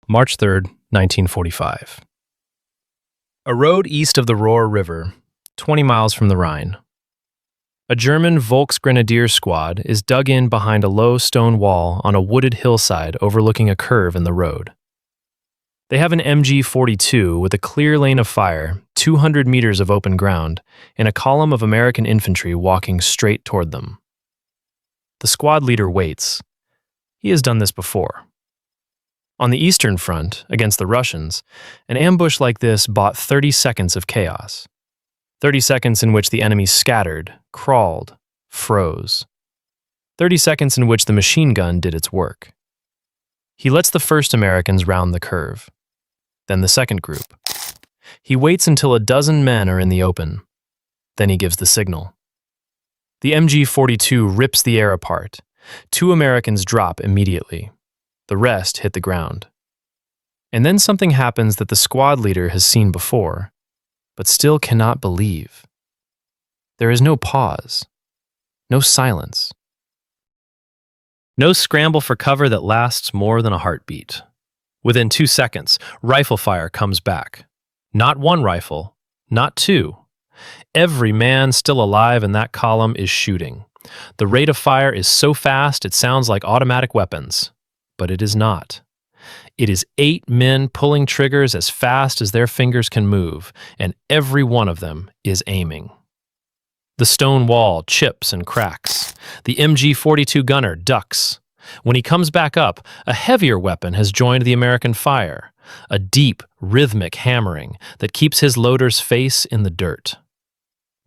March 3rd, 1945. A road east of the Rohr River, 20 miles from the Rhine. A German Volksgrenadier squad is dug in behind a low stone wall on a wooded hillside overlooking a curve in the road. They have an MG-42 with a clear lane of fire, 200 meters of open ground, and a column of American infantry walking straight toward them. The squad leader waits. He has done this before. On the Eastern Front, against the Russians, an ambush like this bought 30 seconds of chaos. 30 seconds in which the enemy scattered, crawled, froze. 30 seconds in which the machine gun did its work. He lets the first Americans round the curve. Then the second group. He waits until a dozen men are in the open. Then he gives the signal. The MG-42 rips the air apart. 2 Americans drop immediately. The rest hit the ground. And then something happens that the squad leader has seen before, but still cannot believe. There is no pause, no silence, no scramble for cover that lasts more than a heartbeat. Within 2 seconds, rifle fire comes back. Not one rifle, not 2. Every man still alive in that column is shooting. The rate of fire is so fast it sounds like automatic weapons. But it is not. It is 8 men pulling triggers as fast as their fingers can move, and every one of them is aiming. The stone wall chips and cracks. The MG-42 gunner ducks. When he comes back up, a heavier weapon has joined the American fire, a deep, rhythmic hammering that keeps his loader's face in the dirt.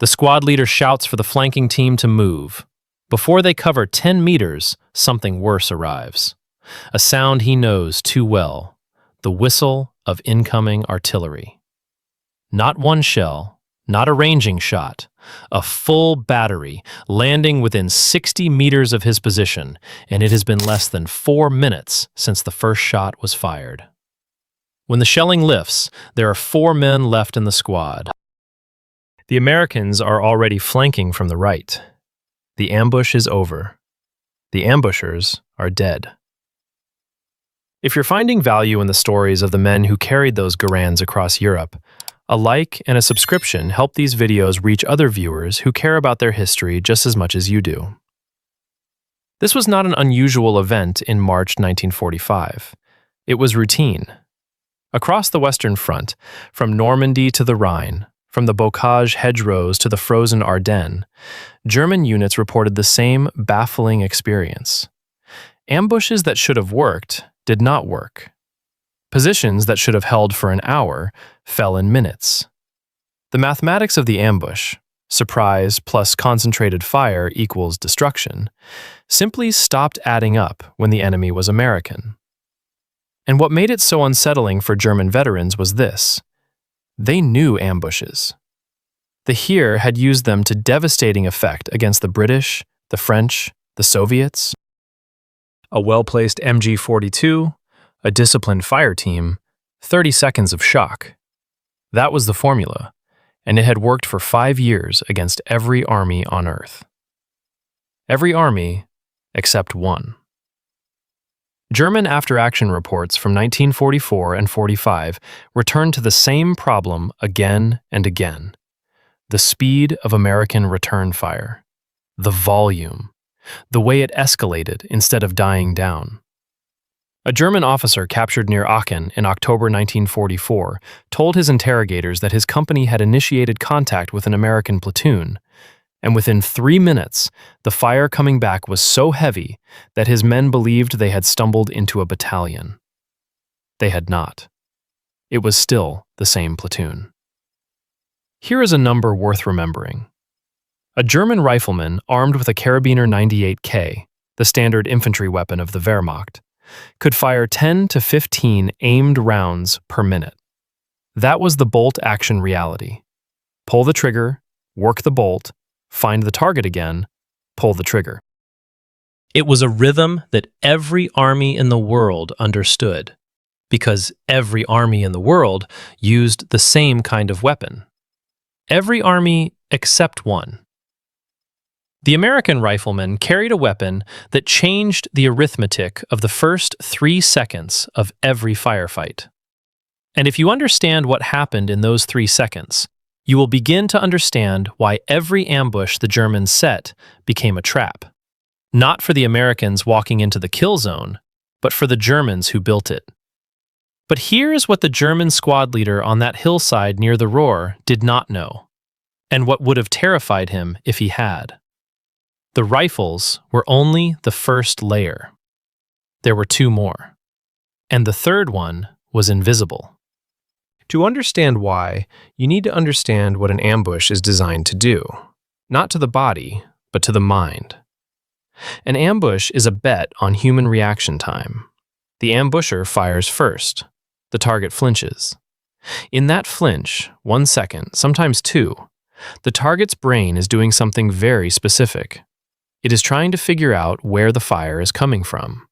The squad leader shouts for the flanking team to move. Before they cover 10 meters, something worse arrives. A sound he knows too well, the whistle of incoming artillery. Not one shell, not a ranging shot, a full battery landing within 60 meters of his position, and it has been less than 4 minutes since the first shot was fired. When the shelling lifts, there are 4 men left in the squad. The Americans are already flanking from the right. The ambush is over. The ambushers are dead. If you're finding value in the stories of the men who carried those Garands across Europe, a like and a subscription help these videos reach other viewers who care about their history just as much as you do. This was not an unusual event in March 1945. It was routine. Across the Western Front, from Normandy to the Rhine, from the Bocage hedgerows to the frozen Ardennes, German units reported the same baffling experience. Ambushes that should have worked did not work. Positions that should have held for an hour fell in minutes. The mathematics of the ambush, surprise plus concentrated fire equals destruction, simply stopped adding up when the enemy was American. And what made it so unsettling for German veterans was this: they knew ambushes. The Heer had used them to devastating effect against the British, the French, the Soviets. A well-placed MG-42, a disciplined fire team, 30 seconds of shock. That was the formula, and it had worked for 5 years against every army on Earth. Every army except one. German after-action reports from 1944 and 45 returned to the same problem again and again. The speed of American return fire. The volume. The way it escalated instead of dying down. A German officer captured near Aachen in October 1944 told his interrogators that his company had initiated contact with an American platoon, and within 3 minutes, the fire coming back was so heavy that his men believed they had stumbled into a battalion. They had not. It was still the same platoon. Here is a number worth remembering. A German rifleman armed with a Karabiner 98K, the standard infantry weapon of the Wehrmacht, could fire 10 to 15 aimed rounds per minute. That was the bolt-action reality. Pull the trigger, work the bolt, find the target again, pull the trigger. It was a rhythm that every army in the world understood, because every army in the world used the same kind of weapon. Every army except one. The American rifleman carried a weapon that changed the arithmetic of the first 3 seconds of every firefight. And if you understand what happened in those 3 seconds, you will begin to understand why every ambush the Germans set became a trap. Not for the Americans walking into the kill zone, but for the Germans who built it. But here is what the German squad leader on that hillside near the Ruhr did not know, and what would have terrified him if he had. The rifles were only the first layer. There were 2 more, and the third one was invisible. To understand why, you need to understand what an ambush is designed to do, not to the body, but to the mind. An ambush is a bet on human reaction time. The ambusher fires first. The target flinches. In that flinch, 1 second, sometimes 2, the target's brain is doing something very specific. It is trying to figure out where the fire is coming from.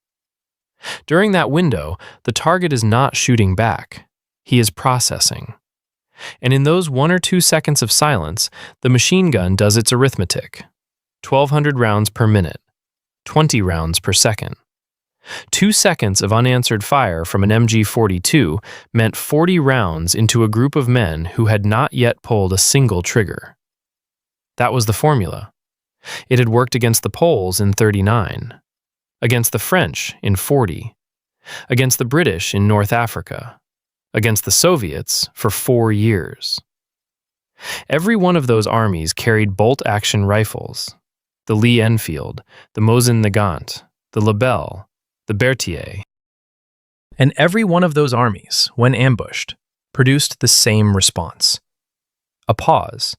During that window, the target is not shooting back. He is processing. And in those 1 or 2 seconds of silence, the machine gun does its arithmetic. 1,200 rounds per minute, 20 rounds per second. 2 seconds of unanswered fire from an MG42 meant 40 rounds into a group of men who had not yet pulled a single trigger. That was the formula. It had worked against the Poles in 39, against the French in 40, against the British in North Africa, against the Soviets for 4 years. Every one of those armies carried bolt-action rifles, the Lee Enfield, the Mosin Nagant, the Lebel, the Berthier. And every one of those armies, when ambushed, produced the same response. A pause,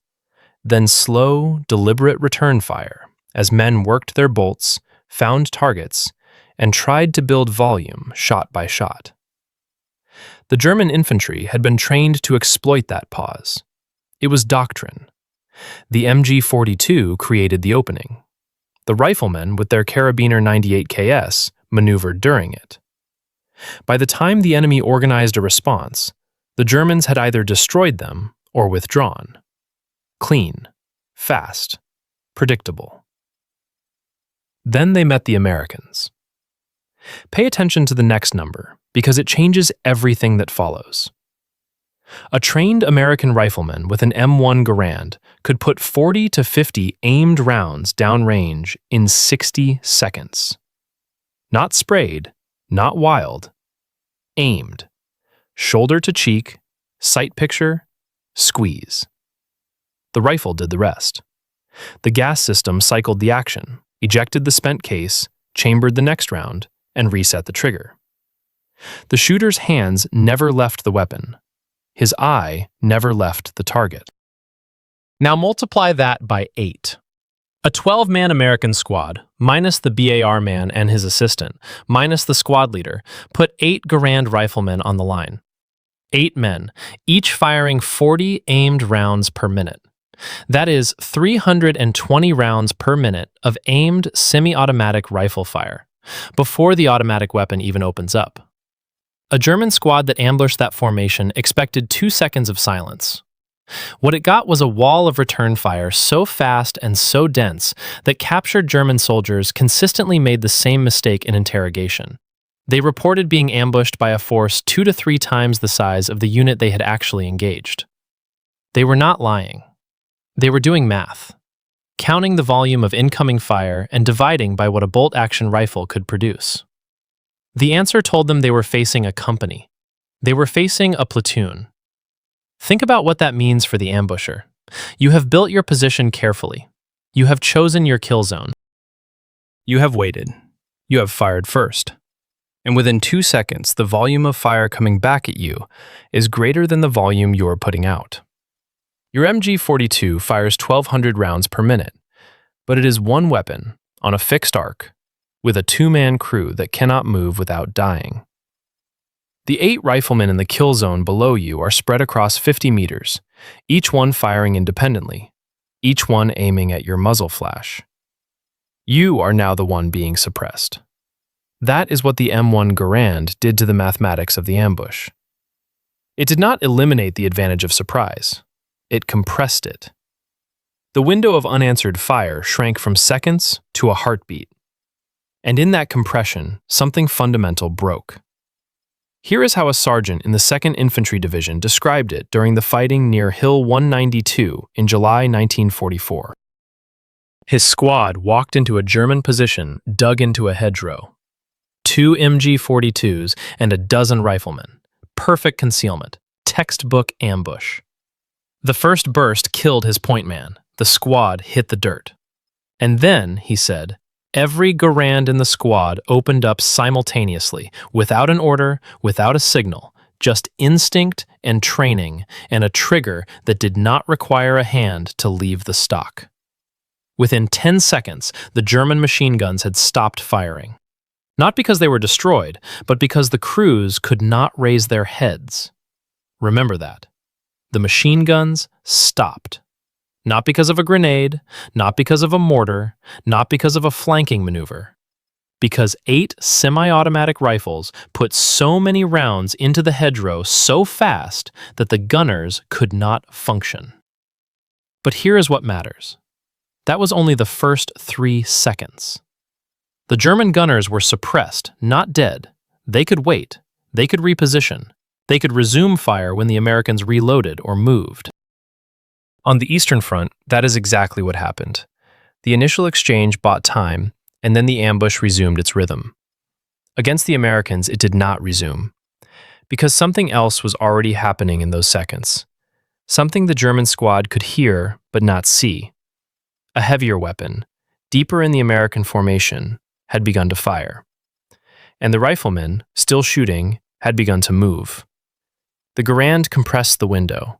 then slow, deliberate return fire as men worked their bolts, found targets, and tried to build volume shot by shot. The German infantry had been trained to exploit that pause. It was Doctrine. The MG42 created the opening. The riflemen, with their Carabiner 98 KS, maneuvered during it. By the time the enemy organized a response, the Germans had either destroyed them or withdrawn. Clean, fast, predictable. Then they met the Americans. Pay attention to the next number, because it changes everything that follows. A trained American rifleman with an M1 Garand could put 40 to 50 aimed rounds downrange in 60 seconds. Not sprayed, not wild, aimed. Shoulder to cheek, sight picture, squeeze. The rifle did the rest. The gas system cycled the action, ejected the spent case, chambered the next round, and reset the trigger. The shooter's hands never left the weapon. His eye never left the target. Now multiply that by 8. A 12-man American squad, minus the BAR man and his assistant, minus the squad leader, put 8 Garand riflemen on the line. 8 men, each firing 40 aimed rounds per minute. That is 320 rounds per minute of aimed semi-automatic rifle fire, before the automatic weapon even opens up. A German squad that ambushed that formation expected 2 seconds of silence. What it got was a wall of return fire so fast and so dense that captured German soldiers consistently made the same mistake in interrogation. They reported being ambushed by a force 2 to 3 times the size of the unit they had actually engaged. They were not lying. They were doing math, counting the volume of incoming fire and dividing by what a bolt-action rifle could produce. The answer told them they were facing a company. They were facing a platoon. Think about what that means for the ambusher. You have built your position carefully. You have chosen your kill zone. You have waited. You have fired first. And within 2 seconds, the volume of fire coming back at you is greater than the volume you are putting out. Your MG42 fires 1,200 rounds per minute, but it is one weapon on a fixed arc with a 2-man crew that cannot move without dying. The 8 riflemen in the kill zone below you are spread across 50 meters, each one firing independently, each one aiming at your muzzle flash. You are now the one being suppressed. That is what the M1 Garand did to the mathematics of the ambush. It did not eliminate the advantage of surprise. It compressed it. The window of unanswered fire shrank from seconds to a heartbeat. And in that compression, something fundamental broke. Here is how a sergeant in the 2nd Infantry Division described it during the fighting near Hill 192 in July 1944. His squad walked into a German position dug into a hedgerow. 2 MG-42s and a dozen riflemen. Perfect concealment. Textbook ambush. The first burst killed his point man. The squad hit the dirt. And then, he said, every Garand in the squad opened up simultaneously, without an order, without a signal, just instinct and training, and a trigger that did not require a hand to leave the stock. Within 10 seconds, the German machine guns had stopped firing. Not because they were destroyed, but because the crews could not raise their heads. Remember that. The machine guns stopped. Not because of a grenade, not because of a mortar, not because of a flanking maneuver. Because 8 semi-automatic rifles put so many rounds into the hedgerow so fast that the gunners could not function. But here is what matters. That was only the first 3 seconds. The German gunners were suppressed, not dead. They could wait. They could reposition. They could resume fire when the Americans reloaded or moved. On the Eastern Front, that is exactly what happened. The initial exchange bought time, and then the ambush resumed its rhythm. Against the Americans, it did not resume, because something else was already happening in those seconds. Something the German squad could hear but not see. A heavier weapon, deeper in the American formation, had begun to fire. And the riflemen, still shooting, had begun to move. The Garand compressed the window.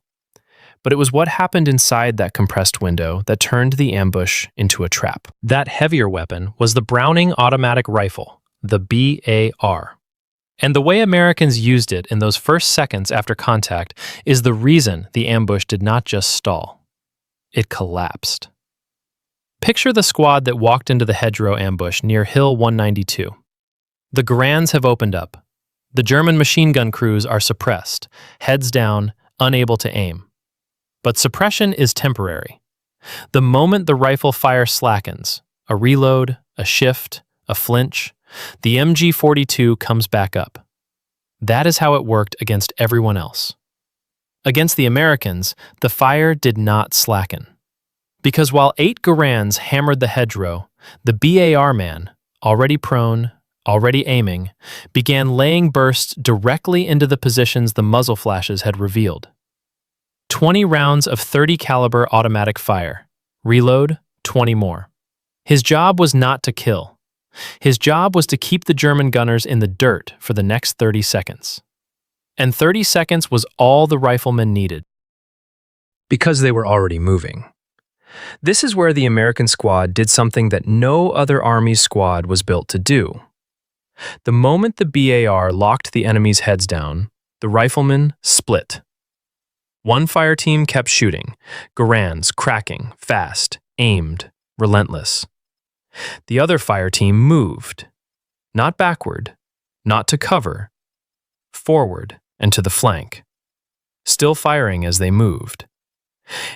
But it was what happened inside that compressed window that turned the ambush into a trap. That heavier weapon was the Browning automatic rifle, the BAR. And the way Americans used it in those first seconds after contact is the reason the ambush did not just stall. It collapsed. Picture the squad that walked into the hedgerow ambush near Hill 192. The Garands have opened up. The German machine gun crews are suppressed, heads down, unable to aim. But suppression is temporary. The moment the rifle fire slackens, a reload, a shift, a flinch, the MG-42 comes back up. That is how it worked against everyone else. Against the Americans, the fire did not slacken. Because while 8 Garands hammered the hedgerow, the BAR man, already prone, already aiming, began laying bursts directly into the positions the muzzle flashes had revealed. 20 rounds of .30 caliber automatic fire. Reload, 20 more. His job was not to kill. His job was to keep the German gunners in the dirt for the next 30 seconds. And 30 seconds was all the riflemen needed. Because they were already moving. This is where the American squad did something that no other army's squad was built to do. The moment the BAR locked the enemy's heads down, the riflemen split. One fire team kept shooting, Garands cracking, fast, aimed, relentless. The other fire team moved, not backward, not to cover, forward and to the flank, still firing as they moved.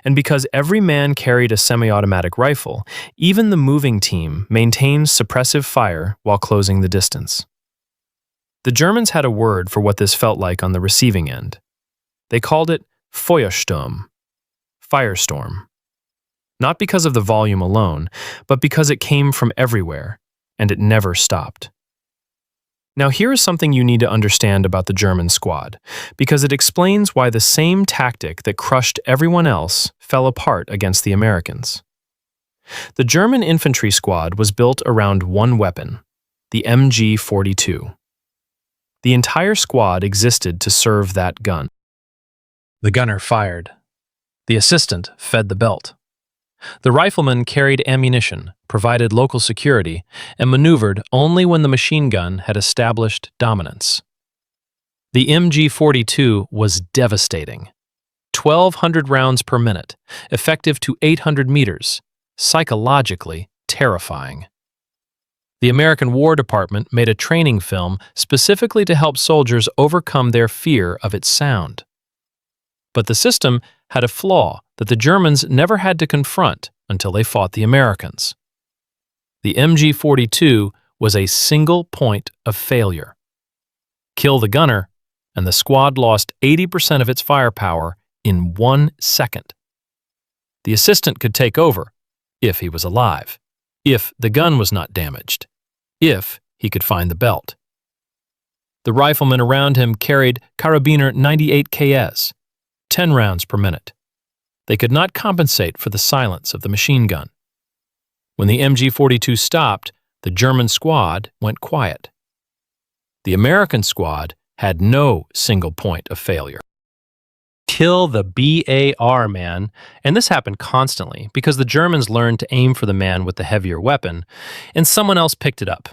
And because every man carried a semi-automatic rifle, even the moving team maintained suppressive fire while closing the distance. The Germans had a word for what this felt like on the receiving end. They called it Feuersturm, firestorm. Not because of the volume alone, but because it came from everywhere, and it never stopped. Now here is something you need to understand about the German squad, because it explains why the same tactic that crushed everyone else fell apart against the Americans. The German infantry squad was built around one weapon, the MG-42. The entire squad existed to serve that gun. The gunner fired. The assistant fed the belt. The rifleman carried ammunition, provided local security, and maneuvered only when the machine gun had established dominance. The MG-42 was devastating. 1,200 rounds per minute, effective to 800 meters, psychologically terrifying. The American War Department made a training film specifically to help soldiers overcome their fear of its sound. But the system had a flaw that the Germans never had to confront until they fought the Americans. The MG-42 was a single point of failure. Kill the gunner, and the squad lost 80% of its firepower in 1 second. The assistant could take over, if he was alive, if the gun was not damaged, if he could find the belt. The riflemen around him carried Karabiner 98 KS, 10 rounds per minute. They could not compensate for the silence of the machine gun. When the MG-42 stopped, the German squad went quiet. The American squad had no single point of failure. Kill the BAR man, and this happened constantly because the Germans learned to aim for the man with the heavier weapon, and someone else picked it up.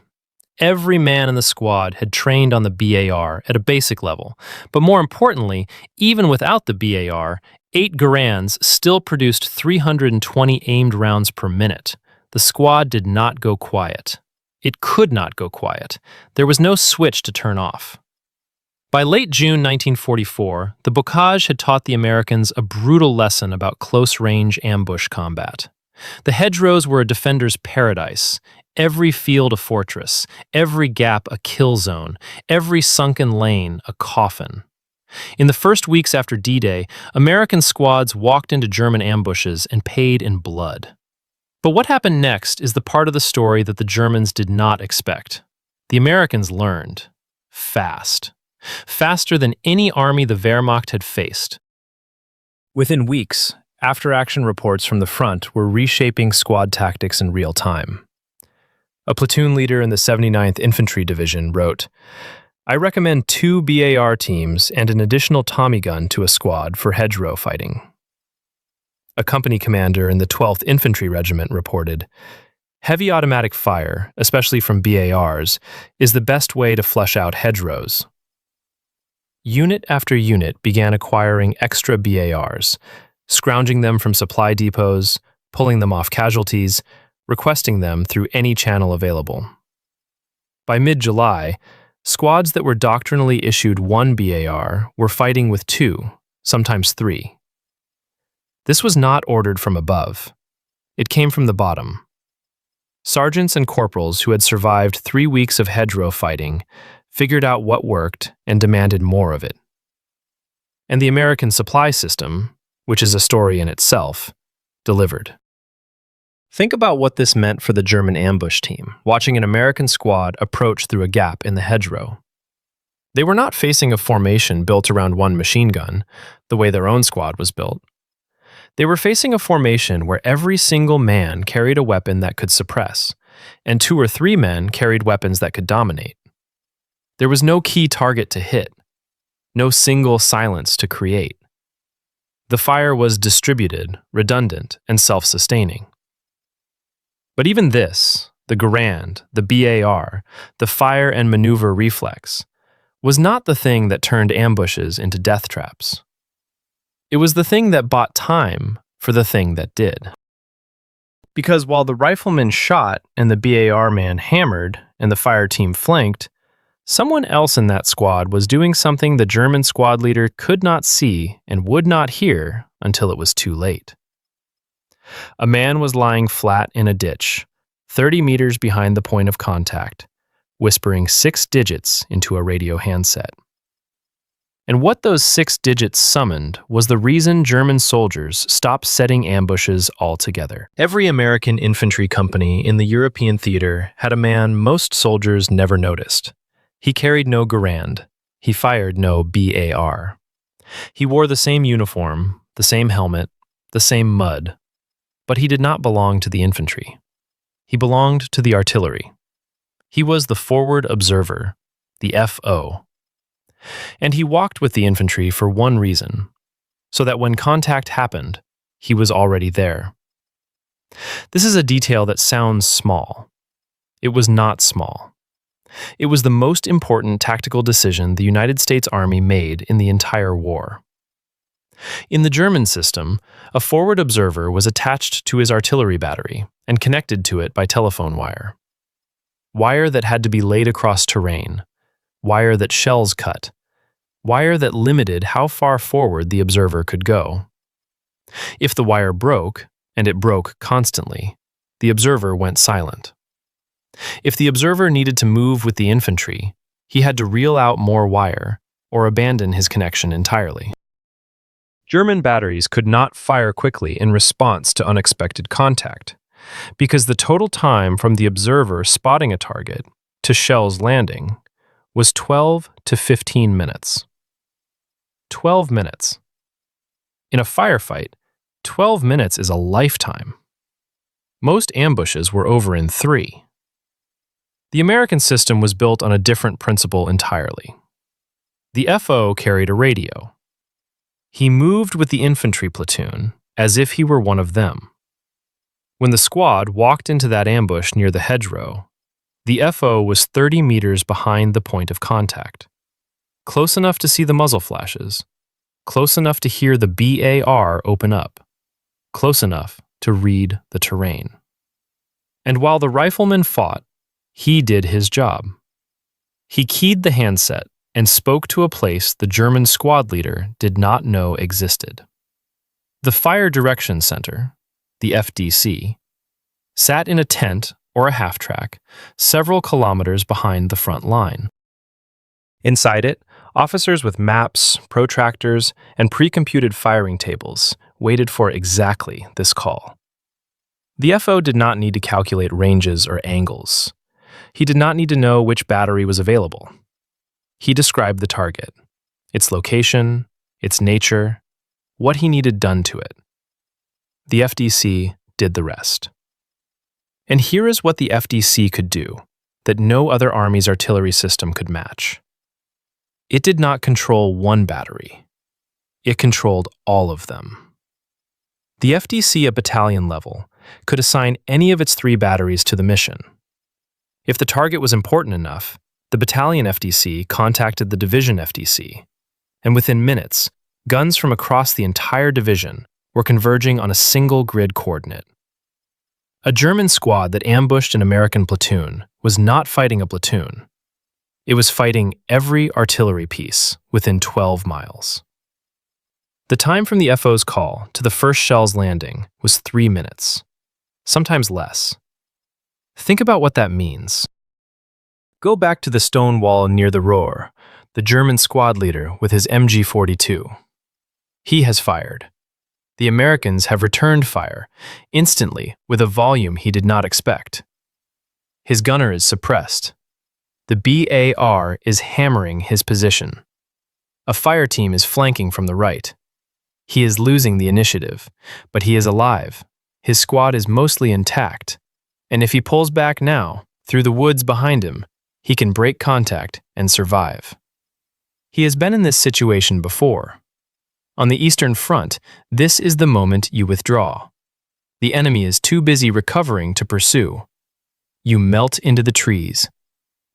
Every man in the squad had trained on the BAR at a basic level, but more importantly, even without the BAR, 8 Garands still produced 320 aimed rounds per minute. The squad did not go quiet. It could not go quiet. There was no switch to turn off. By late June 1944, the Bocage had taught the Americans a brutal lesson about close-range ambush combat. The Hedgerows were a defender's paradise, every field a fortress, every gap a kill zone, every sunken lane a coffin. In the first weeks after D-Day, American squads walked into German ambushes and paid in blood. But what happened next is the part of the story that the Germans did not expect. The Americans learned. Fast. Faster than any army the Wehrmacht had faced. Within weeks, after-action reports from the front were reshaping squad tactics in real time. A platoon leader in the 79th Infantry Division wrote, "I recommend 2 BAR teams and an additional Tommy gun to a squad for hedgerow fighting." A company commander in the 12th Infantry Regiment reported, "Heavy automatic fire, especially from BARs, is the best way to flush out hedgerows." Unit after unit began acquiring extra BARs, scrounging them from supply depots, pulling them off casualties, requesting them through any channel available. By mid-July, squads that were doctrinally issued 1 BAR were fighting with 2, sometimes 3. This was not ordered from above. It came from the bottom. Sergeants and corporals who had survived 3 weeks of hedgerow fighting figured out what worked and demanded more of it. And the American supply system, which is a story in itself, delivered. Think about what this meant for the German ambush team, watching an American squad approach through a gap in the hedgerow. They were not facing a formation built around 1 machine gun, the way their own squad was built. They were facing a formation where every single man carried a weapon that could suppress, and 2 or 3 men carried weapons that could dominate. There was no key target to hit, no single silence to create. The fire was distributed, redundant, and self-sustaining. But even this, the Garand, the BAR, the fire and maneuver reflex, was not the thing that turned ambushes into death traps. It was the thing that bought time for the thing that did. Because while the rifleman shot and the BAR man hammered and the fire team flanked, someone else in that squad was doing something the German squad leader could not see and would not hear until it was too late. A man was lying flat in a ditch, 30 meters behind the point of contact, whispering 6 digits into a radio handset. And what those 6 digits summoned was the reason German soldiers stopped setting ambushes altogether. Every American infantry company in the European theater had a man most soldiers never noticed. He carried no Garand. He fired no BAR. He wore the same uniform, the same helmet, the same mud, but he did not belong to the infantry. He belonged to the artillery. He was the forward observer, the FO. And he walked with the infantry for one reason, so that when contact happened, he was already there. This is a detail that sounds small. It was not small. It was the most important tactical decision the United States Army made in the entire war. In the German system, a forward observer was attached to his artillery battery and connected to it by telephone wire. Wire that had to be laid across terrain, wire that shells cut, wire that limited how far forward the observer could go. If the wire broke, and it broke constantly, the observer went silent. If the observer needed to move with the infantry, he had to reel out more wire or abandon his connection entirely. German batteries could not fire quickly in response to unexpected contact, because the total time from the observer spotting a target to shells landing was 12 to 15 minutes. 12 minutes. In a firefight, 12 minutes is a lifetime. Most ambushes were over in 3. The American system was built on a different principle entirely. The FO carried a radio. He moved with the infantry platoon as if he were one of them. When the squad walked into that ambush near the hedgerow, the FO was 30 meters behind the point of contact, close enough to see the muzzle flashes, close enough to hear the BAR open up, close enough to read the terrain. And while the rifleman fought, he did his job. He keyed the handset and spoke to a place the German squad leader did not know existed. The Fire Direction Center, the FDC, sat in a tent or a half-track several kilometers behind the front line. Inside it, officers with maps, protractors, and pre-computed firing tables waited for exactly this call. The FO did not need to calculate ranges or angles. He did not need to know which battery was available. He described the target, its location, its nature, what he needed done to it. The FDC did the rest. And here is what the FDC could do that no other army's artillery system could match. It did not control one battery. It controlled all of them. The FDC at battalion level could assign any of its 3 batteries to the mission. If the target was important enough, the battalion FDC contacted the division FDC, and within minutes, guns from across the entire division were converging on a single grid coordinate. A German squad that ambushed an American platoon was not fighting a platoon. It was fighting every artillery piece within 12 miles. The time from the FO's call to the first shell's landing was 3 minutes, sometimes less. Think about what that means. Go back to the stone wall near the Ruhr, the German squad leader with his MG-42. He has fired. The Americans have returned fire, instantly with a volume he did not expect. His gunner is suppressed. The BAR is hammering his position. A fire team is flanking from the right. He is losing the initiative, but he is alive. His squad is mostly intact, and if he pulls back now, through the woods behind him, he can break contact and survive. He has been in this situation before. On the Eastern Front, this is the moment you withdraw. The enemy is too busy recovering to pursue. You melt into the trees.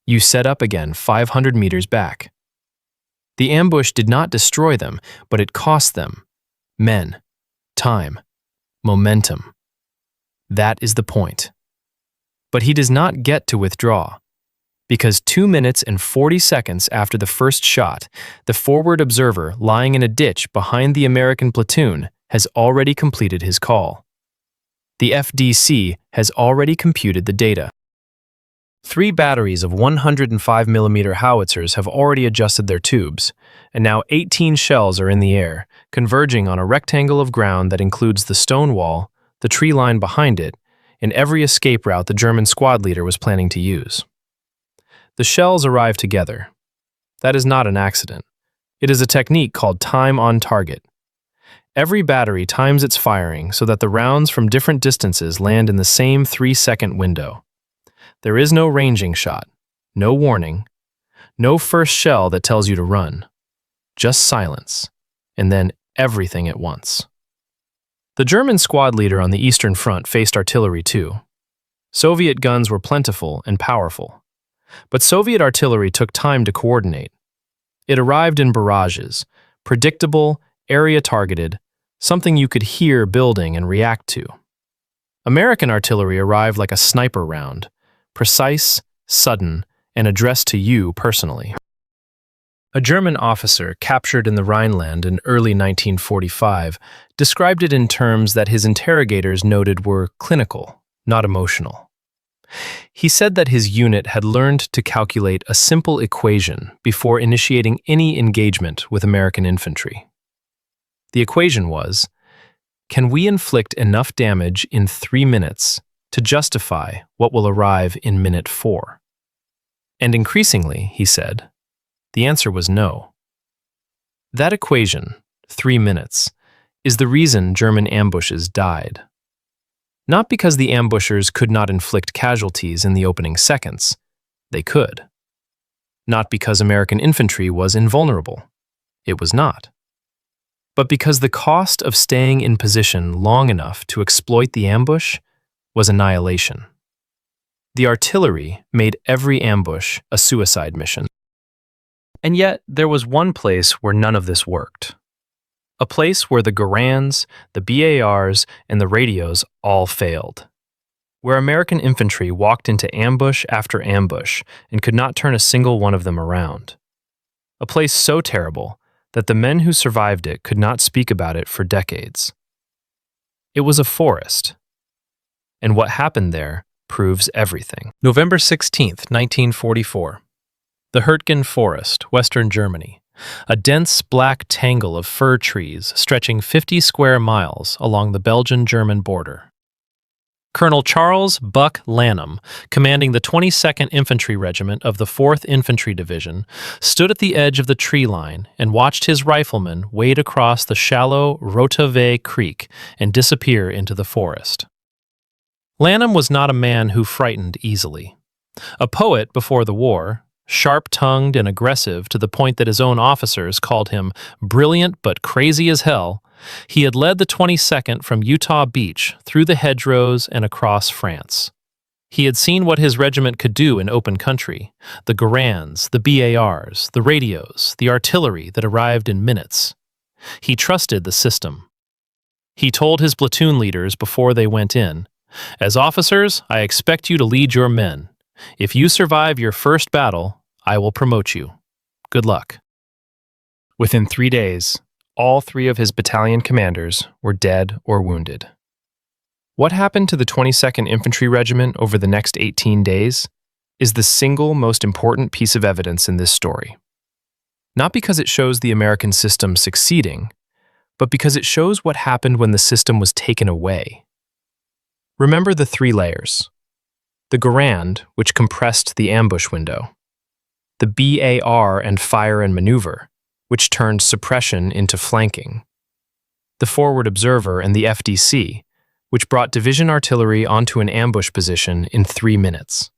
You set up again 500 meters back. The ambush did not destroy them, but it cost them men, time, momentum. That is the point. But he does not get to withdraw, because 2 minutes and 40 seconds after the first shot, the forward observer lying in a ditch behind the American platoon has already completed his call. The FDC has already computed the data. 3 batteries of 105mm howitzers have already adjusted their tubes, and now 18 shells are in the air, converging on a rectangle of ground that includes the stone wall, the tree line behind it, and every escape route the German squad leader was planning to use. The shells arrive together. That is not an accident. It is a technique called time on target. Every battery times its firing so that the rounds from different distances land in the same 3-second window. There is no ranging shot, no warning, no first shell that tells you to run. Just silence, and then everything at once. The German squad leader on the Eastern Front faced artillery too. Soviet guns were plentiful and powerful, but Soviet artillery took time to coordinate. It arrived in barrages, predictable, area-targeted, something you could hear building and react to. American artillery arrived like a sniper round, precise, sudden, and addressed to you personally. A German officer captured in the Rhineland in early 1945 described it in terms that his interrogators noted were clinical, not emotional. He said that his unit had learned to calculate a simple equation before initiating any engagement with American infantry. The equation was, can we inflict enough damage in 3 minutes to justify what will arrive in minute 4? And increasingly, he said, the answer was no. That equation, 3 minutes, is the reason German ambushes died. Not because the ambushers could not inflict casualties in the opening seconds. They could. Not because American infantry was invulnerable. It was not. But because the cost of staying in position long enough to exploit the ambush was annihilation. The artillery made every ambush a suicide mission. And yet, there was one place where none of this worked. A place where the Garands, the BARs, and the radios all failed. Where American infantry walked into ambush after ambush and could not turn a single one of them around. A place so terrible that the men who survived it could not speak about it for decades. It was a forest. And what happened there proves everything. November 16th, 1944. The Hürtgen Forest, Western Germany, a dense black tangle of fir trees stretching 50 square miles along the Belgian-German border. Colonel Charles Buck Lanham, commanding the 22nd Infantry Regiment of the 4th Infantry Division, stood at the edge of the tree line and watched his riflemen wade across the shallow Rotave Creek and disappear into the forest. Lanham was not a man who frightened easily. A poet before the war, sharp-tongued and aggressive to the point that his own officers called him brilliant but crazy as hell, he had led the 22nd from Utah Beach through the hedgerows and across France. He had seen what his regiment could do in open country, the Garands, the BARs, the radios, the artillery that arrived in minutes. He trusted the system. He told his platoon leaders before they went in, "As officers, I expect you to lead your men. If you survive your first battle, I will promote you. Good luck." Within 3 days, all 3 of his battalion commanders were dead or wounded. What happened to the 22nd Infantry Regiment over the next 18 days is the single most important piece of evidence in this story. Not because it shows the American system succeeding, but because it shows what happened when the system was taken away. Remember the 3 layers. The Garand, which compressed the ambush window. The BAR and fire and maneuver, which turned suppression into flanking. The forward observer and the FDC, which brought division artillery onto an ambush position in 3 minutes.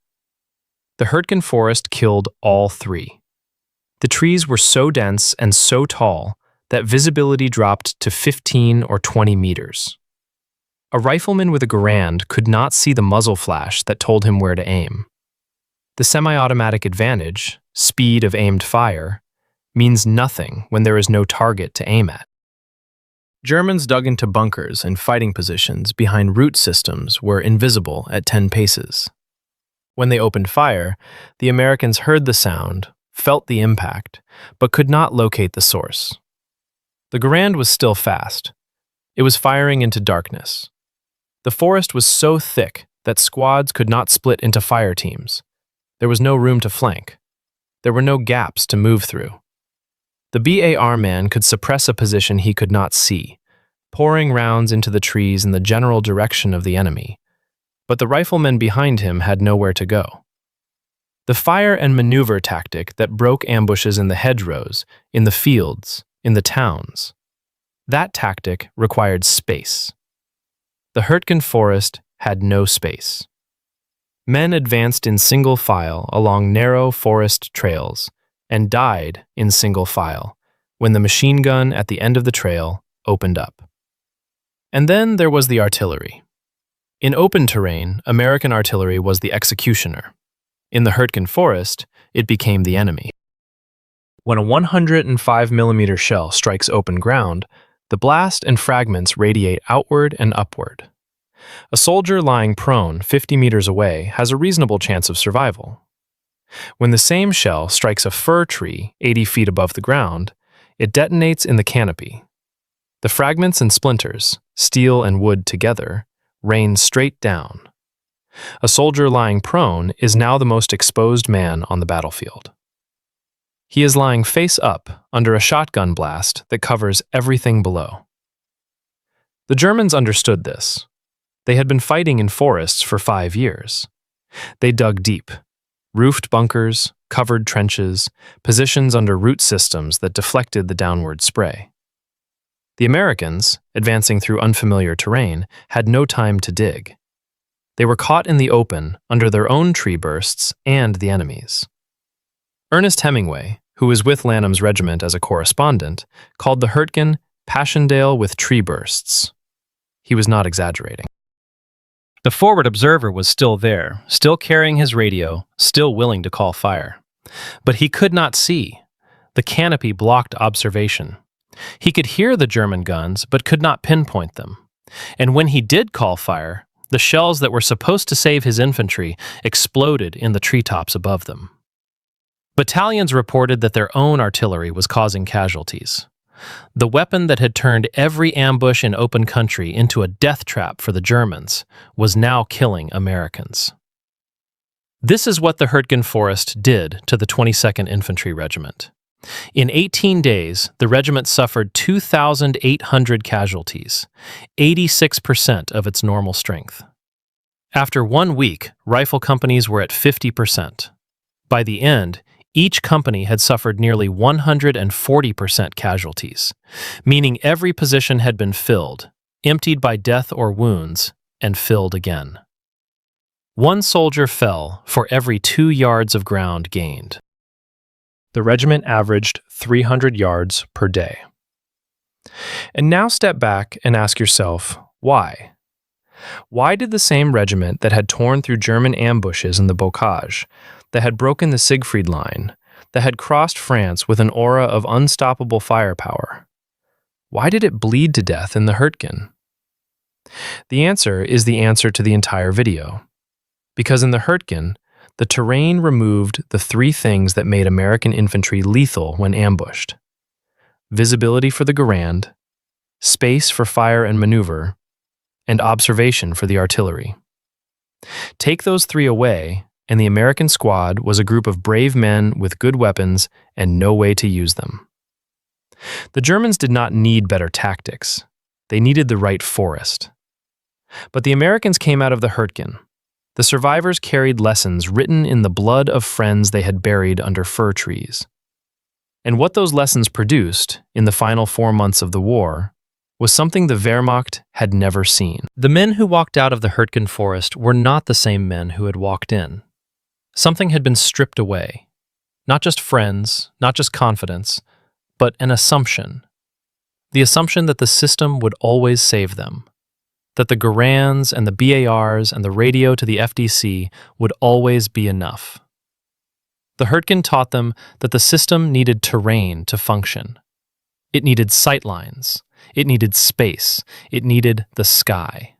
The Hürtgen forest killed all 3. The trees were so dense and so tall that visibility dropped to 15 or 20 meters. A rifleman with a Garand could not see the muzzle flash that told him where to aim. The semi-automatic advantage, speed of aimed fire, means nothing when there is no target to aim at. Germans dug into bunkers and fighting positions behind root systems were invisible at 10 paces. When they opened fire, the Americans heard the sound, felt the impact, but could not locate the source. The Garand was still fast. It was firing into darkness. The forest was so thick that squads could not split into fire teams. There was no room to flank. There were no gaps to move through. The BAR man could suppress a position he could not see, pouring rounds into the trees in the general direction of the enemy, but the riflemen behind him had nowhere to go. The fire and maneuver tactic that broke ambushes in the hedgerows, in the fields, in the towns, that tactic required space. The Hürtgen forest had no space. Men advanced in single file along narrow forest trails and died in single file when the machine gun at the end of the trail opened up. And then there was the artillery. In open terrain, American artillery was the executioner. In the Hürtgen forest, it became the enemy. When a 105mm shell strikes open ground, the blast and fragments radiate outward and upward. A soldier lying prone 50 meters away has a reasonable chance of survival. When the same shell strikes a fir tree 80 feet above the ground, it detonates in the canopy. The fragments and splinters, steel and wood together, rain straight down. A soldier lying prone is now the most exposed man on the battlefield. He is lying face up under a shotgun blast that covers everything below. The Germans understood this. They had been fighting in forests for 5 years. They dug deep, roofed bunkers, covered trenches, positions under root systems that deflected the downward spray. The Americans, advancing through unfamiliar terrain, had no time to dig. They were caught in the open under their own tree bursts and the enemy's. Ernest Hemingway, who was with Lanham's regiment as a correspondent, called the Hürtgen Passchendaele with tree bursts. He was not exaggerating. The forward observer was still there, still carrying his radio, still willing to call fire. But he could not see. The canopy blocked observation. He could hear the German guns, but could not pinpoint them. And when he did call fire, the shells that were supposed to save his infantry exploded in the treetops above them. Battalions reported that their own artillery was causing casualties. The weapon that had turned every ambush in open country into a death trap for the Germans was now killing Americans. This is what the Hürtgen Forest did to the 22nd Infantry Regiment. In 18 days, the regiment suffered 2,800 casualties, 86% of its normal strength. After 1 week, rifle companies were at 50%. By the end, each company had suffered nearly 140% casualties, meaning every position had been filled, emptied by death or wounds, and filled again. 1 soldier fell for every 2 yards of ground gained. The regiment averaged 300 yards per day. And now step back and ask yourself, why? Why did the same regiment that had torn through German ambushes in the Bocage, that had broken the Siegfried Line, that had crossed France with an aura of unstoppable firepower, why did it bleed to death in the Hürtgen? The answer is the answer to the entire video. Because in the Hürtgen, the terrain removed the 3 things that made American infantry lethal when ambushed: visibility for the Garand, space for fire and maneuver, and observation for the artillery. Take those 3 away, and the American squad was a group of brave men with good weapons and no way to use them. The Germans did not need better tactics. They needed the right forest. But the Americans came out of the Hürtgen. The survivors carried lessons written in the blood of friends they had buried under fir trees. And what those lessons produced in the final 4 months of the war was something the Wehrmacht had never seen. The men who walked out of the Hürtgen forest were not the same men who had walked in. Something had been stripped away. Not just friends, not just confidence, but an assumption. The assumption that the system would always save them. That the Garands and the BARs and the radio to the FDC would always be enough. The Hürtgen taught them that the system needed terrain to function. It needed sightlines. It needed space. It needed the sky.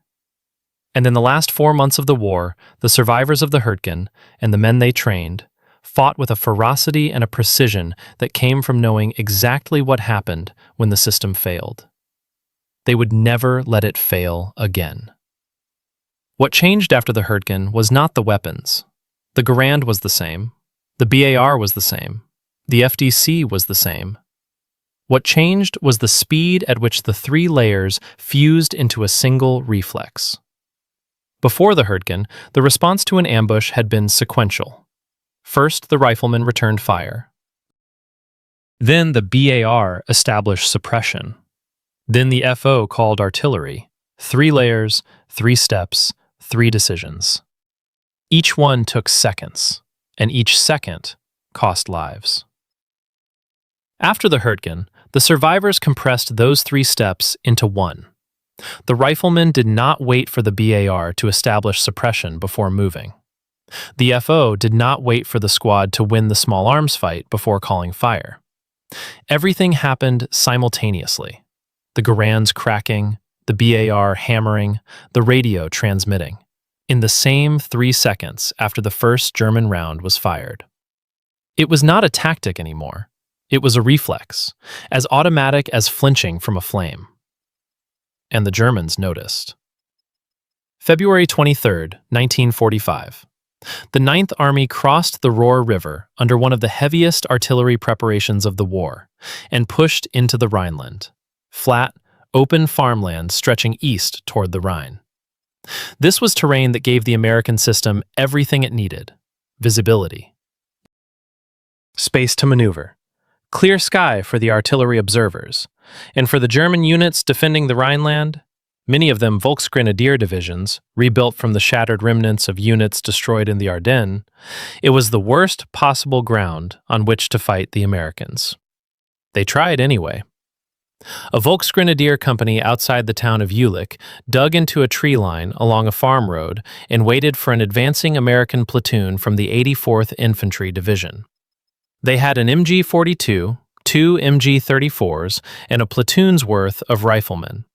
And in the last 4 months of the war, the survivors of the Hürtgen and the men they trained fought with a ferocity and a precision that came from knowing exactly what happened when the system failed. They would never let it fail again. What changed after the Hürtgen was not the weapons. The Garand was the same. The BAR was the same. The FDC was the same. What changed was the speed at which the 3 layers fused into a single reflex. Before the Hürtgen, the response to an ambush had been sequential. First, the riflemen returned fire. Then the BAR established suppression. Then the FO called artillery. 3 layers, 3 steps, 3 decisions. Each one took seconds, and each second cost lives. After the Hürtgen, the survivors compressed those 3 steps into one. The riflemen did not wait for the BAR to establish suppression before moving. The FO did not wait for the squad to win the small arms fight before calling fire. Everything happened simultaneously. The Garands cracking, the BAR hammering, the radio transmitting, in the same 3 seconds after the first German round was fired. It was not a tactic anymore. It was a reflex, as automatic as flinching from a flame. And the Germans noticed. February 23, 1945. The Ninth Army crossed the Rohr River under one of the heaviest artillery preparations of the war and pushed into the Rhineland, flat, open farmland stretching east toward the Rhine. This was terrain that gave the American system everything it needed: visibility, space to maneuver, clear sky for the artillery observers, and for the German units defending the Rhineland, many of them Volksgrenadier divisions, rebuilt from the shattered remnants of units destroyed in the Ardennes, it was the worst possible ground on which to fight the Americans. They tried anyway. A Volksgrenadier company outside the town of Jülich dug into a tree line along a farm road and waited for an advancing American platoon from the 84th Infantry Division. They had an MG-42, 2 MG-34s, and a platoon's worth of riflemen.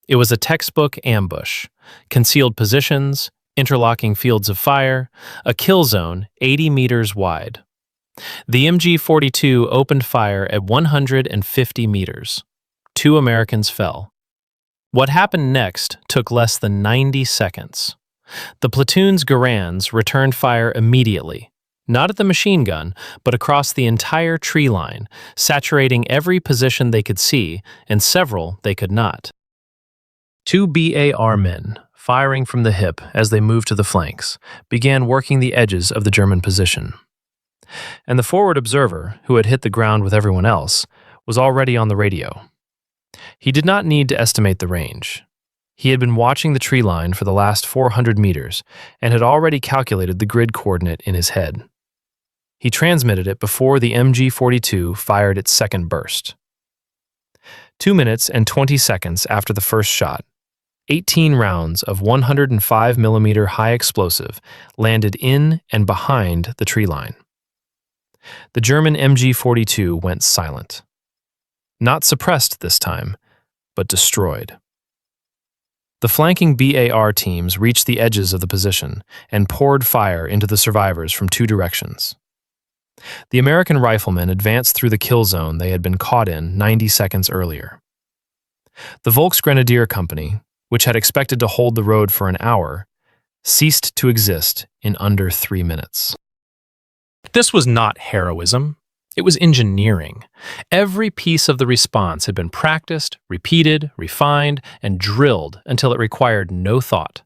It was a textbook ambush: concealed positions, interlocking fields of fire, a kill zone 80 meters wide. The MG-42 opened fire at 150 meters. 2 Americans fell. What happened next took less than 90 seconds. The platoon's Garands returned fire immediately, not at the machine gun, but across the entire tree line, saturating every position they could see and several they could not. 2 BAR men, firing from the hip as they moved to the flanks, began working the edges of the German position. And the forward observer, who had hit the ground with everyone else, was already on the radio. He did not need to estimate the range. He had been watching the tree line for the last 400 meters and had already calculated the grid coordinate in his head. He transmitted it before the MG-42 fired its second burst. 2 minutes and 20 seconds after the first shot, 18 rounds of 105mm high explosive landed in and behind the tree line. The German MG-42 went silent. Not suppressed this time, but destroyed. The flanking BAR teams reached the edges of the position and poured fire into the survivors from 2 directions. The American riflemen advanced through the kill zone they had been caught in 90 seconds earlier. The Volksgrenadier Company, which had expected to hold the road for an hour, ceased to exist in under 3 minutes. This was not heroism. It was engineering. Every piece of the response had been practiced, repeated, refined, and drilled until it required no thought.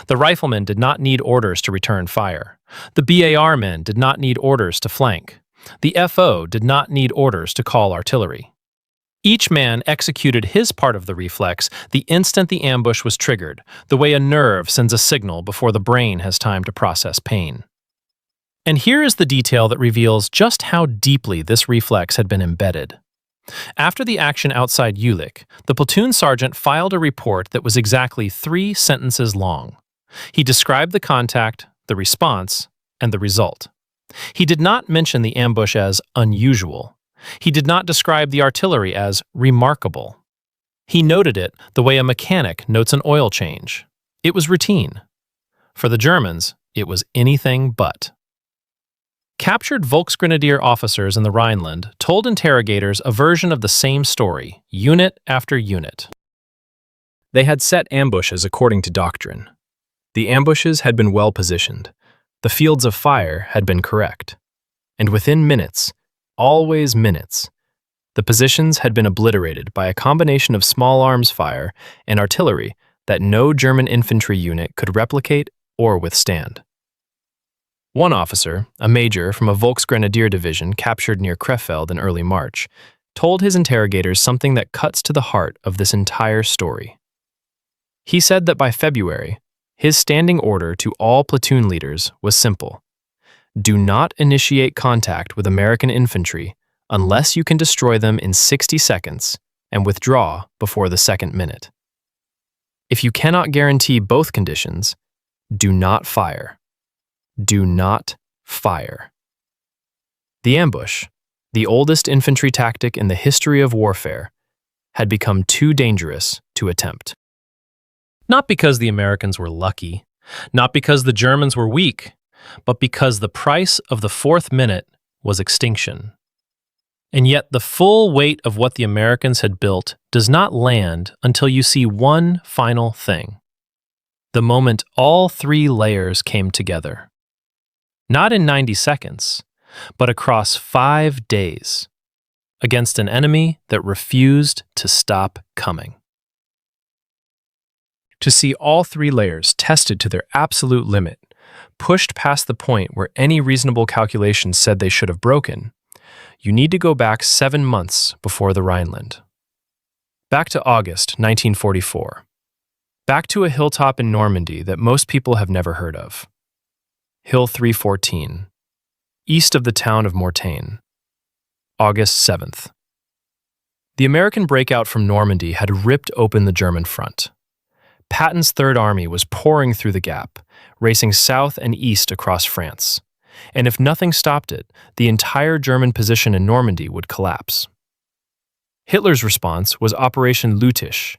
The riflemen did not need orders to return fire. The BAR men did not need orders to flank. The FO did not need orders to call artillery. Each man executed his part of the reflex the instant the ambush was triggered, the way a nerve sends a signal before the brain has time to process pain. And here is the detail that reveals just how deeply this reflex had been embedded. After the action outside Jülich, the platoon sergeant filed a report that was exactly 3 sentences long. He described the contact, the response, and the result. He did not mention the ambush as unusual. He did not describe the artillery as remarkable. He noted it the way a mechanic notes an oil change. It was routine. For the Germans, it was anything but. Captured Volksgrenadier officers in the Rhineland told interrogators a version of the same story, unit after unit. They had set ambushes according to Doctrine. The ambushes had been well positioned. The fields of fire had been correct. And within minutes, always minutes, the positions had been obliterated by a combination of small arms fire and artillery that no German infantry unit could replicate or withstand. One officer, a major from a Volksgrenadier division captured near Krefeld in early March, told his interrogators something that cuts to the heart of this entire story. He said that by February, his standing order to all platoon leaders was simple: do not initiate contact with American infantry unless you can destroy them in 60 seconds and withdraw before the second minute. If you cannot guarantee both conditions, do not fire. Do not fire. The ambush, the oldest infantry tactic in the history of warfare, had become too dangerous to attempt. Not because the Americans were lucky, not because the Germans were weak, but because the price of the 4th minute was extinction. And yet the full weight of what the Americans had built does not land until you see one final thing. The moment all 3 layers came together. Not in 90 seconds, but across 5 days, against an enemy that refused to stop coming. To see all 3 layers tested to their absolute limit, pushed past the point where any reasonable calculation said they should have broken, you need to go back 7 months before the Rhineland. Back to August 1944. Back to a hilltop in Normandy that most people have never heard of. Hill 314, east of the town of Mortain. August 7th. The American breakout from Normandy had ripped open the German front. Patton's Third Army was pouring through the gap, racing south and east across France. And if nothing stopped it, the entire German position in Normandy would collapse. Hitler's response was Operation Lüttich,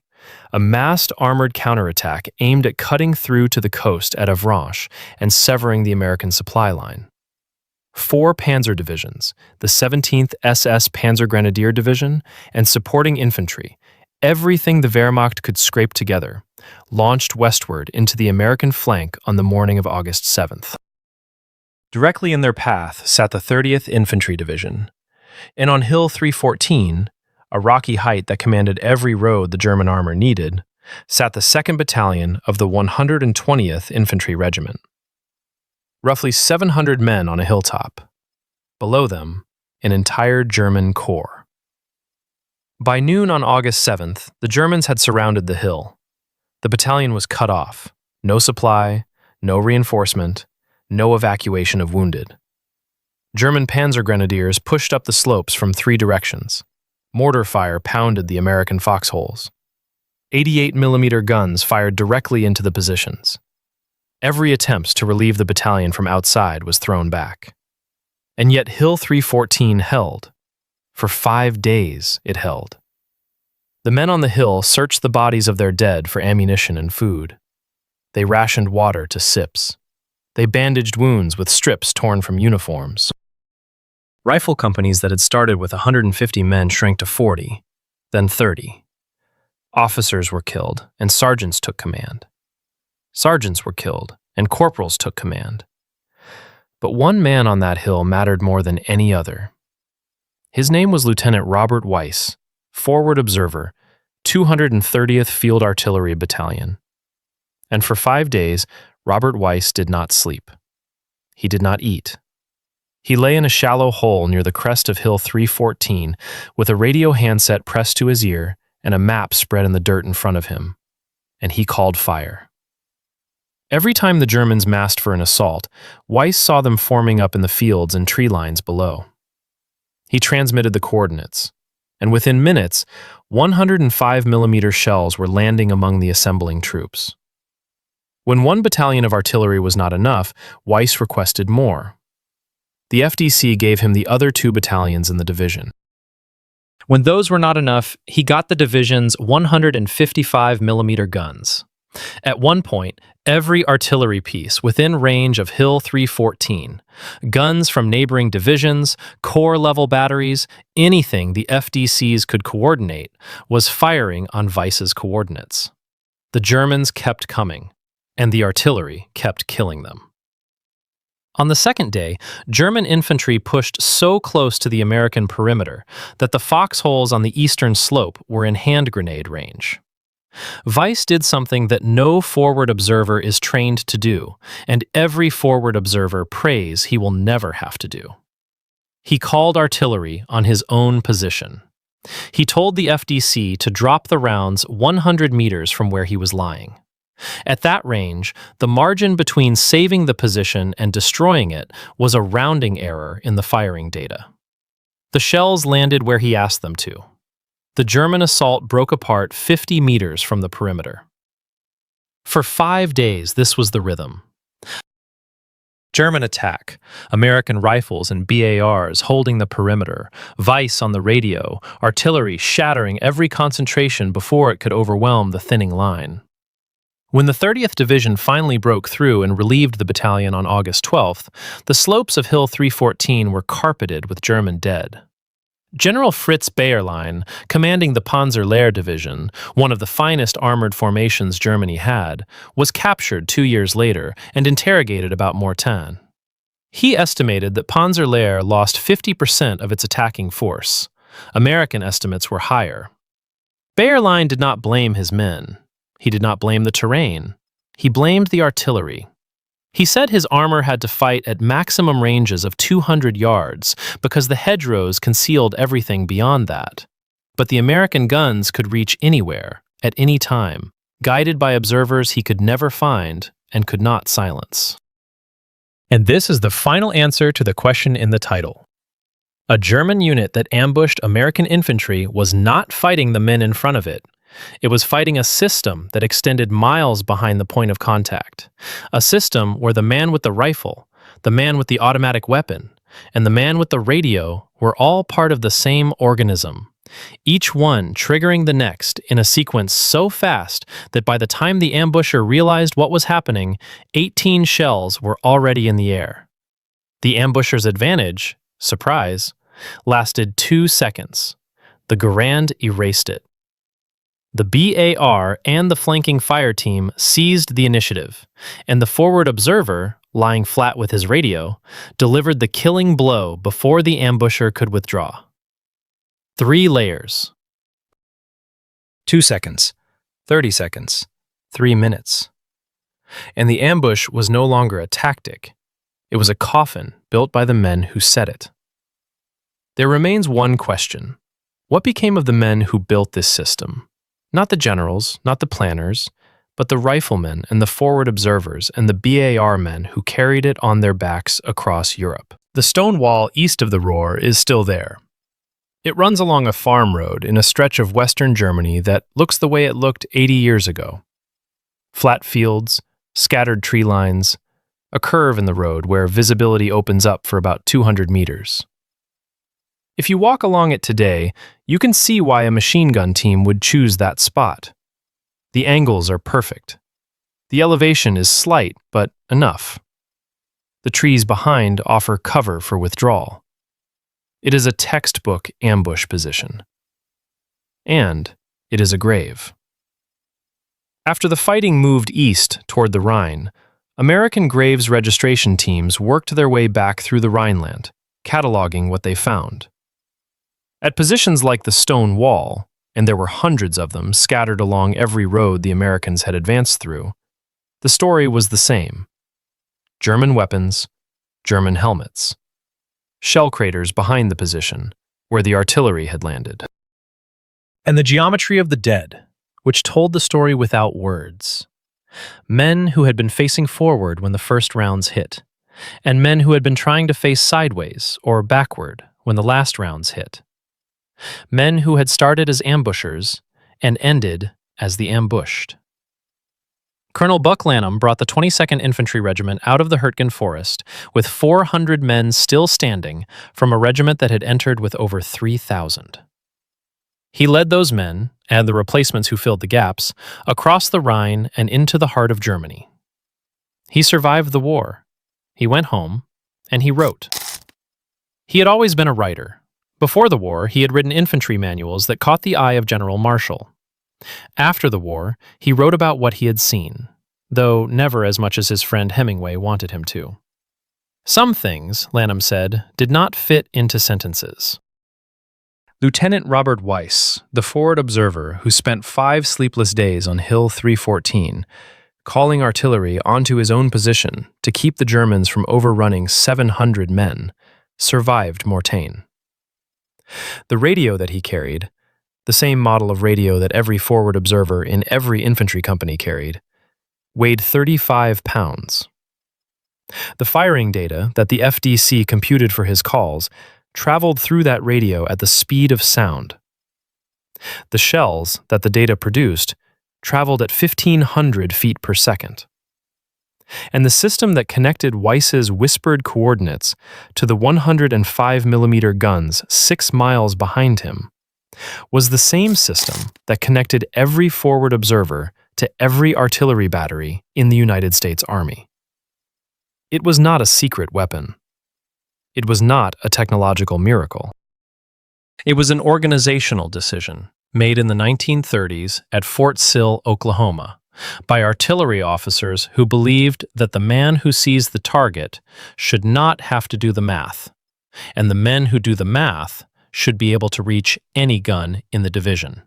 a massed armored counterattack aimed at cutting through to the coast at Avranches and severing the American supply line. 4 panzer divisions, the 17th SS Panzer Grenadier Division, and supporting infantry, everything the Wehrmacht could scrape together, launched westward into the American flank on the morning of August 7th. Directly in their path sat the 30th Infantry Division, and on Hill 314, a rocky height that commanded every road the German armor needed, sat the 2nd Battalion of the 120th Infantry Regiment. Roughly 700 men on a hilltop. Below them, an entire German corps. By noon on August 7th, the Germans had surrounded the hill. The battalion was cut off. No supply, no reinforcement, no evacuation of wounded. German panzer grenadiers pushed up the slopes from 3 directions. Mortar fire pounded the American foxholes. 88mm guns fired directly into the positions. Every attempt to relieve the battalion from outside was thrown back. And yet Hill 314 held. For 5 days it held. The men on the hill searched the bodies of their dead for ammunition and food. They rationed water to sips. They bandaged wounds with strips torn from uniforms. Rifle companies that had started with 150 men shrank to 40, then 30. Officers were killed, and sergeants took command. Sergeants were killed, and corporals took command. But one man on that hill mattered more than any other. His name was Lieutenant Robert Weiss, forward observer, 230th Field Artillery Battalion. And for 5 days, Robert Weiss did not sleep. He did not eat. He lay in a shallow hole near the crest of Hill 314 with a radio handset pressed to his ear and a map spread in the dirt in front of him. And he called fire. Every time the Germans massed for an assault, Weiss saw them forming up in the fields and tree lines below. He transmitted the coordinates, and within minutes, 105mm shells were landing among the assembling troops. When 1 battalion of artillery was not enough, Weiss requested more. The FDC gave him the other 2 battalions in the division. When those were not enough, he got the division's 155mm guns. At one point, every artillery piece within range of Hill 314, guns from neighboring divisions, corps-level batteries, anything the FDCs could coordinate, was firing on Weiss's coordinates. The Germans kept coming, and the artillery kept killing them. On the second day, German infantry pushed so close to the American perimeter that the foxholes on the eastern slope were in hand grenade range. Weiss did something that no forward observer is trained to do, and every forward observer prays he will never have to do. He called artillery on his own position. He told the FDC to drop the rounds 100 meters from where he was lying. At that range, the margin between saving the position and destroying it was a rounding error in the firing data. The shells landed where he asked them to. The German assault broke apart 50 meters from the perimeter. For 5 days, this was the rhythm. German attack, American rifles and BARs holding the perimeter, Weiss on the radio, artillery shattering every concentration before it could overwhelm the thinning line. When the 30th Division finally broke through and relieved the battalion on August 12th, the slopes of Hill 314 were carpeted with German dead. General Fritz Bayerlein, commanding the Panzer-Lehr Division, one of the finest armored formations Germany had, was captured 2 years later and interrogated about Mortain. He estimated that Panzer-Lehr lost 50% of its attacking force. American estimates were higher. Bayerlein did not blame his men. He did not blame the terrain. He blamed the artillery. He said his armor had to fight at maximum ranges of 200 yards because the hedgerows concealed everything beyond that. But the American guns could reach anywhere, at any time, guided by observers he could never find and could not silence. And this is the final answer to the question in the title. A German unit that ambushed American infantry was not fighting the men in front of it. It was fighting a system that extended miles behind the point of contact, a system where the man with the rifle, the man with the automatic weapon, and the man with the radio were all part of the same organism, each one triggering the next in a sequence so fast that by the time the ambusher realized what was happening, 18 shells were already in the air. The ambusher's advantage, surprise, lasted 2 seconds. The Garand erased it. The BAR and the flanking fire team seized the initiative, and the forward observer, lying flat with his radio, delivered the killing blow before the ambusher could withdraw. 3 layers. 2 seconds, 30 seconds, 3 minutes. And the ambush was no longer a tactic. It was a coffin built by the men who set it. There remains one question. What became of the men who built this system? Not the generals, not the planners, but the riflemen and the forward observers and the BAR men who carried it on their backs across Europe. The stone wall east of the Ruhr is still there. It runs along a farm road in a stretch of western Germany that looks the way it looked 80 years ago. Flat fields, scattered tree lines, a curve in the road where visibility opens up for about 200 meters. If you walk along it today, you can see why a machine gun team would choose that spot. The angles are perfect. The elevation is slight, but enough. The trees behind offer cover for withdrawal. It is a textbook ambush position. And it is a grave. After the fighting moved east toward the Rhine, American graves registration teams worked their way back through the Rhineland, cataloging what they found. At positions like the stone wall, and there were hundreds of them scattered along every road the Americans had advanced through, the story was the same. German weapons, German helmets. Shell craters behind the position, where the artillery had landed. And the geometry of the dead, which told the story without words. Men who had been facing forward when the first rounds hit, and men who had been trying to face sideways or backward when the last rounds hit. Men who had started as ambushers and ended as the ambushed. Colonel Buck Lanham brought the 22nd Infantry Regiment out of the Hürtgen forest with 400 men still standing from a regiment that had entered with over 3,000. He led those men, and the replacements who filled the gaps, across the Rhine and into the heart of Germany. He survived the war. He went home, and he wrote. He had always been a writer. Before the war, he had written infantry manuals that caught the eye of General Marshall. After the war, he wrote about what he had seen, though never as much as his friend Hemingway wanted him to. Some things, Lanham said, did not fit into sentences. Lieutenant Robert Weiss, the forward observer who spent 5 sleepless days on Hill 314, calling artillery onto his own position to keep the Germans from overrunning 700 men, survived Mortain. The radio that he carried, the same model of radio that every forward observer in every infantry company carried, weighed 35 pounds. The firing data that the FDC computed for his calls traveled through that radio at the speed of sound. The shells that the data produced traveled at 1,500 feet per second. And the system that connected Weiss's whispered coordinates to the 105mm guns 6 miles behind him was the same system that connected every forward observer to every artillery battery in the United States Army. It was not a secret weapon. It was not a technological miracle. It was an organizational decision made in the 1930s at Fort Sill, Oklahoma, by artillery officers who believed that the man who sees the target should not have to do the math, and the men who do the math should be able to reach any gun in the division.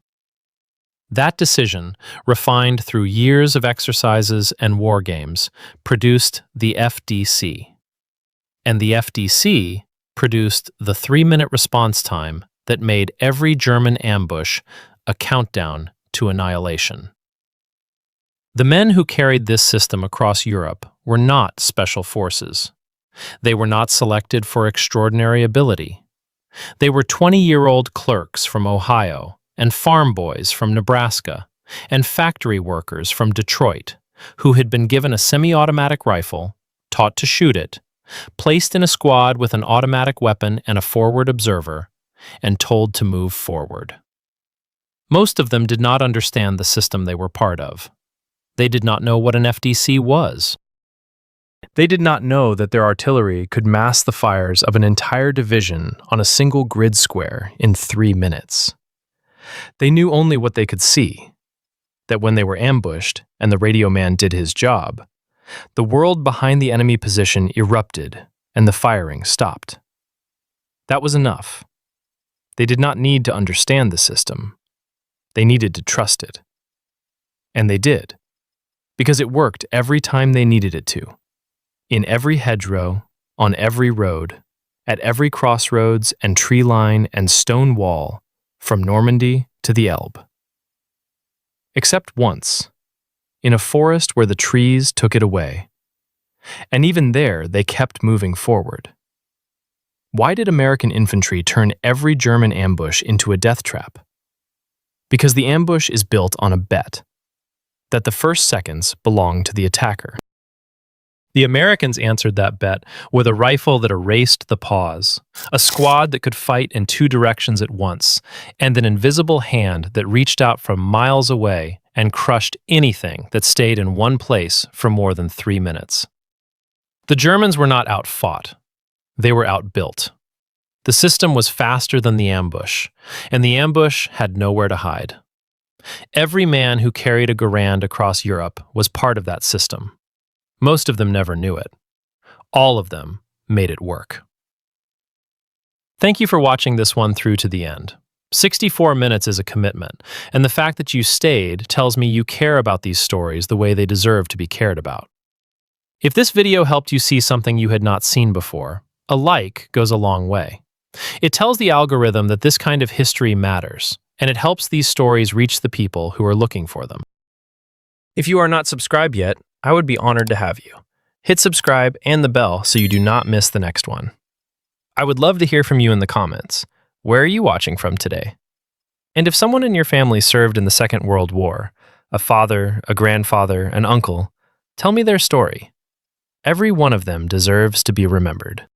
That decision, refined through years of exercises and war games, produced the FDC. And the FDC produced the 3-minute response time that made every German ambush a countdown to annihilation. The men who carried this system across Europe were not special forces. They were not selected for extraordinary ability. They were 20-year-old clerks from Ohio, and farm boys from Nebraska, and factory workers from Detroit, who had been given a semi-automatic rifle, taught to shoot it, placed in a squad with an automatic weapon and a forward observer, and told to move forward. Most of them did not understand the system they were part of. They did not know what an FDC was. They did not know that their artillery could mask the fires of an entire division on a single grid square in 3 minutes. They knew only what they could see, that when they were ambushed and the radio man did his job, the world behind the enemy position erupted and the firing stopped. That was enough. They did not need to understand the system. They needed to trust it. And they did, because it worked every time they needed it to. In every hedgerow, on every road, at every crossroads and tree line and stone wall, from Normandy to the Elbe. Except once, in a forest where the trees took it away. And even there, they kept moving forward. Why did American infantry turn every German ambush into a death trap? Because the ambush is built on a bet that the first seconds belong to the attacker. The Americans answered that bet with a rifle that erased the pause, a squad that could fight in 2 directions at once, and an invisible hand that reached out from miles away and crushed anything that stayed in one place for more than 3 minutes. The Germans were not outfought. They were outbuilt. The system was faster than the ambush, and the ambush had nowhere to hide. Every man who carried a Garand across Europe was part of that system. Most of them never knew it. All of them made it work. Thank you for watching this one through to the end. 64 minutes is a commitment, and the fact that you stayed tells me you care about these stories the way they deserve to be cared about. If this video helped you see something you had not seen before, a like goes a long way. It tells the algorithm that this kind of history matters, and it helps these stories reach the people who are looking for them. If you are not subscribed yet, I would be honored to have you. Hit subscribe and the bell so you do not miss the next one. I would love to hear from you in the comments. Where are you watching from today? And if someone in your family served in the Second World War, a father, a grandfather, an uncle, tell me their story. Every one of them deserves to be remembered.